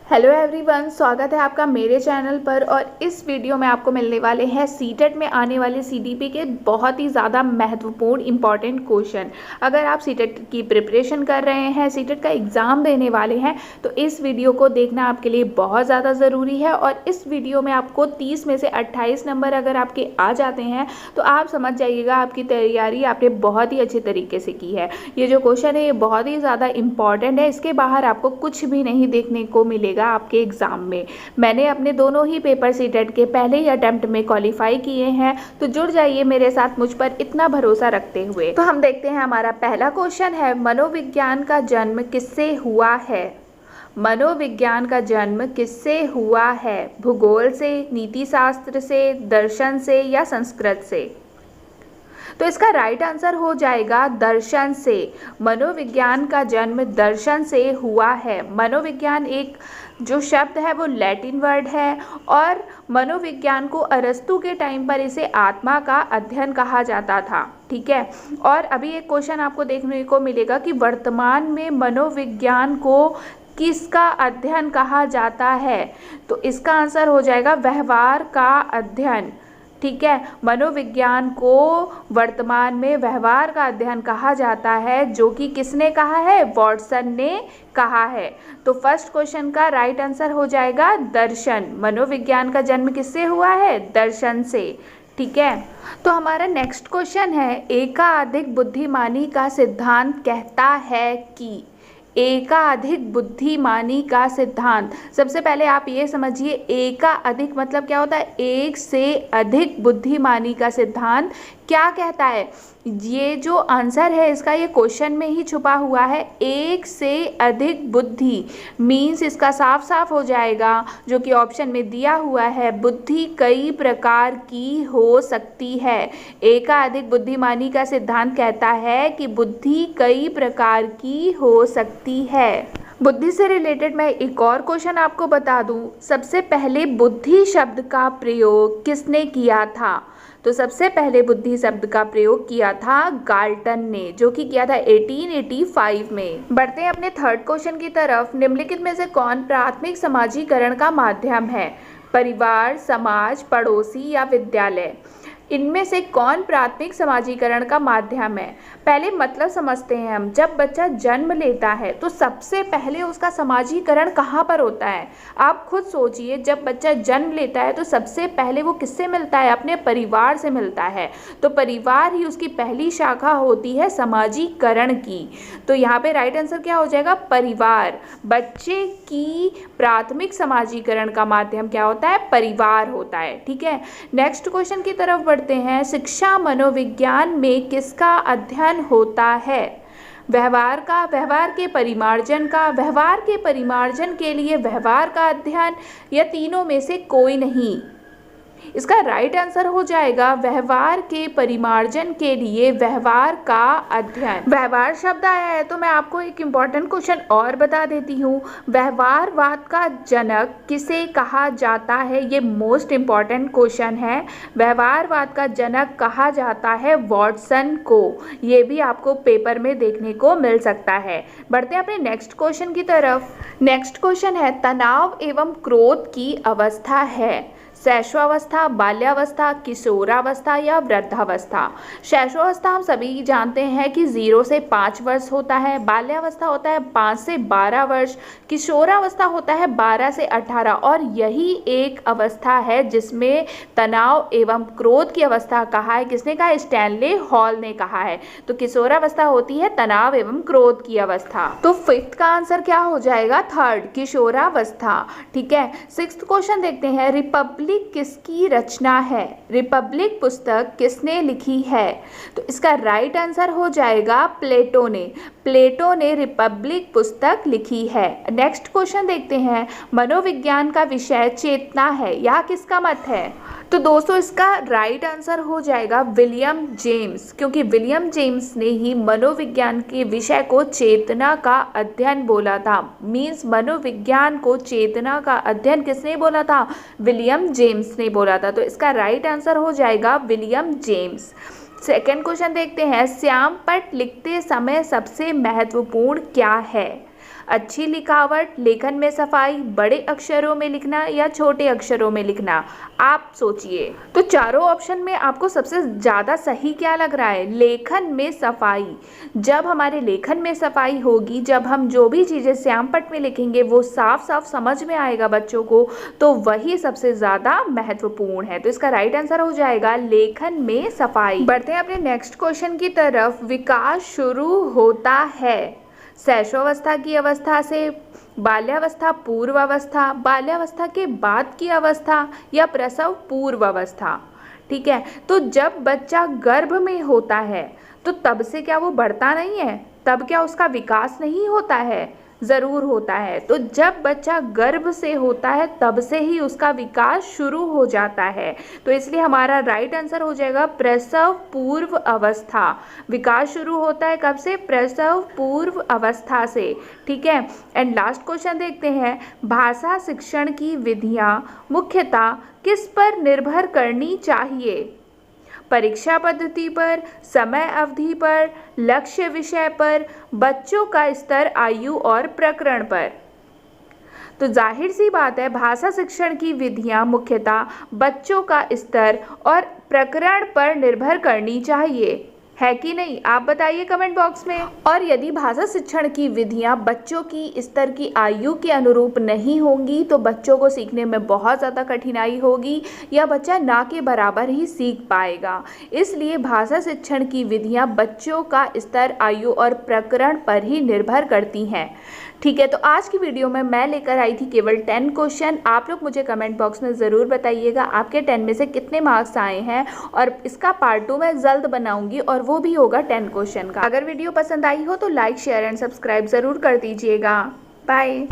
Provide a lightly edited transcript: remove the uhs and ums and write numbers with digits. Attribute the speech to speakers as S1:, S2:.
S1: Hello everyone, स्वागत है आपका मेरे चैनल पर। और इस वीडियो में आपको मिलने वाले हैं सीटेट में आने वाले सीडीपी के बहुत ही ज़्यादा महत्वपूर्ण इंपॉर्टेंट क्वेश्चन। अगर आप सीटेट की प्रिपरेशन कर रहे हैं, सीटेट का एग्ज़ाम देने वाले हैं, तो इस वीडियो को देखना आपके लिए बहुत ज़्यादा ज़रूरी है। और इस वीडियो में आपको 30 में से 28 नंबर अगर आपके आ जाते हैं तो आप समझ जाइएगा आपकी तैयारी आपने बहुत ही अच्छे तरीके से की है। ये जो क्वेश्चन है ये बहुत ही ज़्यादा इंपॉर्टेंट है, इसके बाहर आपको कुछ भी नहीं देखने को मिलेगा आपके एग्जाम में। मैंने अपने दोनों ही पेपर सीटेट के पहले ही अटेम्प्ट में क्वालिफाई किए हैं, तो जुड़ जाइए मेरे साथ मुझ पर इतना भरोसा रखते हुए। तो हम देखते हैं, हमारा पहला क्वेश्चन है, मनोविज्ञान का जन्म किससे हुआ है? मनोविज्ञान का जन्म किससे हुआ है? भूगोल से, नीति शास्त्र से, दर्शन से या संस्कृत से? तो इसका राइट आंसर हो जाएगा दर्शन से। मनोविज्ञान का जन्म दर्शन से हुआ है। मनोविज्ञान एक जो शब्द है वो लैटिन वर्ड है, और मनोविज्ञान को अरस्तु के टाइम पर इसे आत्मा का अध्ययन कहा जाता था। ठीक है। और अभी एक क्वेश्चन आपको देखने को मिलेगा कि वर्तमान में मनोविज्ञान को किसका अध्ययन कहा जाता है? तो इसका आंसर हो जाएगा व्यवहार का अध्ययन। ठीक है। मनोविज्ञान को वर्तमान में व्यवहार का अध्ययन कहा जाता है, जो कि किसने कहा है? वॉटसन ने कहा है। तो फर्स्ट क्वेश्चन का राइट आंसर हो जाएगा दर्शन। मनोविज्ञान का जन्म किससे हुआ है? दर्शन से। ठीक है। तो हमारा नेक्स्ट क्वेश्चन है, एकाधिक बुद्धिमानी का सिद्धांत कहता है कि। एकाधिक बुद्धिमानी का सिद्धांत, सबसे पहले आप ये समझिए एकाधिक मतलब क्या होता है? एक से अधिक बुद्धिमानी का सिद्धांत क्या कहता है? ये जो आंसर है इसका ये क्वेश्चन में ही छुपा हुआ है। एक से अधिक बुद्धि मीन्स इसका साफ साफ हो जाएगा जो कि ऑप्शन में दिया हुआ है, बुद्धि कई प्रकार की हो सकती है। एकाधिक बुद्धिमानी का सिद्धांत कहता है कि बुद्धि कई प्रकार की हो सकती है। बुद्धि से रिलेटेड मैं एक और क्वेश्चन आपको बता दूं, सबसे पहले बुद्धि शब्द का प्रयोग किसने किया था? तो सबसे पहले बुद्धि शब्द का प्रयोग किया था गाल्टन ने, जो कि किया था 1885 में। बढ़ते हैं अपने थर्ड क्वेश्चन की तरफ। निम्नलिखित में से कौन प्राथमिक समाजीकरण का माध्यम है? परिवार, समाज, पड़ोसी या विद्यालय? इनमें से कौन प्राथमिक समाजीकरण का माध्यम है? पहले मतलब समझते हैं हम। जब बच्चा जन्म लेता है तो सबसे पहले उसका समाजीकरण कहाँ पर होता है? आप खुद सोचिए, जब बच्चा जन्म लेता है तो सबसे पहले वो किससे मिलता है? अपने परिवार से मिलता है। तो परिवार ही उसकी पहली शाखा होती है समाजीकरण की। तो यहाँ पे राइट आंसर क्या हो जाएगा? परिवार। बच्चे की प्राथमिक समाजीकरण का माध्यम क्या होता है? परिवार होता है। ठीक है। नेक्स्ट क्वेश्चन की तरफ बढ़ते हैं। शिक्षा मनोविज्ञान में किसका अध्ययन होता है? व्यवहार का, व्यवहार के परिमार्जन का, व्यवहार के परिमार्जन के लिए व्यवहार का अध्ययन, या तीनों में से कोई नहीं? इसका राइट आंसर हो जाएगा व्यवहार के परिमार्जन के लिए व्यवहार का अध्ययन। व्यवहार शब्द आया है तो मैं आपको एक इम्पॉर्टेंट क्वेश्चन और बता देती हूँ। व्यवहारवाद का जनक किसे कहा जाता है? ये मोस्ट इम्पॉर्टेंट क्वेश्चन है। व्यवहारवाद का जनक कहा जाता है वॉटसन को। ये भी आपको पेपर में देखने को मिल सकता है। बढ़ते हैं अपने नेक्स्ट क्वेश्चन की तरफ। नेक्स्ट क्वेश्चन है, तनाव एवं क्रोध की अवस्था है शैशवावस्था, बाल्यावस्था, किशोरावस्था या वृद्धावस्था? शैशवावस्था हम सभी जानते हैं कि 0 से 5 वर्ष होता है, बाल्यावस्था होता है 5 से 12 वर्ष, किशोरावस्था होता है 12 से 18, और यही एक अवस्था है जिसमें तनाव एवं क्रोध की अवस्था कहा है। किसने कहा? स्टैनले हॉल ने कहा है। तो किशोरावस्था होती है तनाव एवं क्रोध की अवस्था। तो फिफ्थ का आंसर क्या हो जाएगा? थर्ड, किशोरावस्था। ठीक है। सिक्स्थ क्वेश्चन देखते हैं, रिपब्लिक किसकी रचना है? रिपब्लिक पुस्तक किसने लिखी है? तो इसका राइट आंसर हो जाएगा प्लेटो ने। प्लेटो ने रिपब्लिक पुस्तक लिखी है। नेक्स्ट क्वेश्चन देखते हैं, मनोविज्ञान का विषय चेतना है, यह किसका मत है? तो दोस्तों इसका राइट आंसर हो जाएगा विलियम जेम्स, क्योंकि विलियम जेम्स ने ही मनोविज्ञान के विषय को चेतना का अध्ययन बोला था। मीन्स मनोविज्ञान को चेतना का अध्ययन किसने बोला था? विलियम जेम्स ने बोला था। तो इसका राइट आंसर हो जाएगा विलियम जेम्स। सेकेंड क्वेश्चन देखते हैं, श्यामपट्ट लिखते समय सबसे महत्वपूर्ण क्या है? अच्छी लिखावट, लेखन में सफाई, बड़े अक्षरों में लिखना या छोटे अक्षरों में लिखना? आप सोचिए। तो चारों ऑप्शन में आपको सबसे ज़्यादा सही क्या लग रहा है? लेखन में सफाई। जब हमारे लेखन में सफाई होगी, जब हम जो भी चीज़ें श्यामपट्ट में लिखेंगे वो साफ साफ समझ में आएगा बच्चों को, तो वही सबसे ज़्यादा महत्वपूर्ण है। तो इसका राइट आंसर हो जाएगा लेखन में सफाई। बढ़ते हैं अपने नेक्स्ट क्वेश्चन की तरफ। विकास शुरू होता है शैशवावस्था की अवस्था से, बाल्यावस्था पूर्व अवस्था, बाल्यावस्था के बाद की अवस्था या प्रसव पूर्व अवस्था? ठीक है, तो जब बच्चा गर्भ में होता है तो तब से क्या वो बढ़ता नहीं है? तब क्या उसका विकास नहीं होता है? ज़रूर होता है। तो जब बच्चा गर्भ से होता है तब से ही उसका विकास शुरू हो जाता है। तो इसलिए हमारा राइट आंसर हो जाएगा प्रसव पूर्व अवस्था। विकास शुरू होता है कब से? प्रसव पूर्व अवस्था से। ठीक है, एंड लास्ट क्वेश्चन देखते हैं। भाषा शिक्षण की विधियाँ मुख्यतः किस पर निर्भर करनी चाहिए? परीक्षा पद्धति पर, समय अवधि पर, लक्ष्य विषय पर, बच्चों का स्तर, आयु और प्रकरण पर? तो जाहिर सी बात है, भाषा शिक्षण की विधियां मुख्यतः बच्चों का स्तर और प्रकरण पर निर्भर करनी चाहिए, है कि नहीं? आप बताइए कमेंट बॉक्स में। और यदि भाषा शिक्षण की विधियां बच्चों की स्तर की आयु के अनुरूप नहीं होंगी तो बच्चों को सीखने में बहुत ज़्यादा कठिनाई होगी या बच्चा ना के बराबर ही सीख पाएगा। इसलिए भाषा शिक्षण की विधियां बच्चों का स्तर, आयु और प्रकरण पर ही निर्भर करती हैं। ठीक है, तो आज की वीडियो में मैं लेकर आई थी केवल 10 क्वेश्चन। आप लोग मुझे कमेंट बॉक्स में ज़रूर बताइएगा आपके 10 में से कितने मार्क्स आए हैं, और इसका पार्ट 2 मैं जल्द बनाऊंगी और वो भी होगा 10 क्वेश्चन का। अगर वीडियो पसंद आई हो तो लाइक, शेयर एंड सब्सक्राइब ज़रूर कर दीजिएगा। बाय।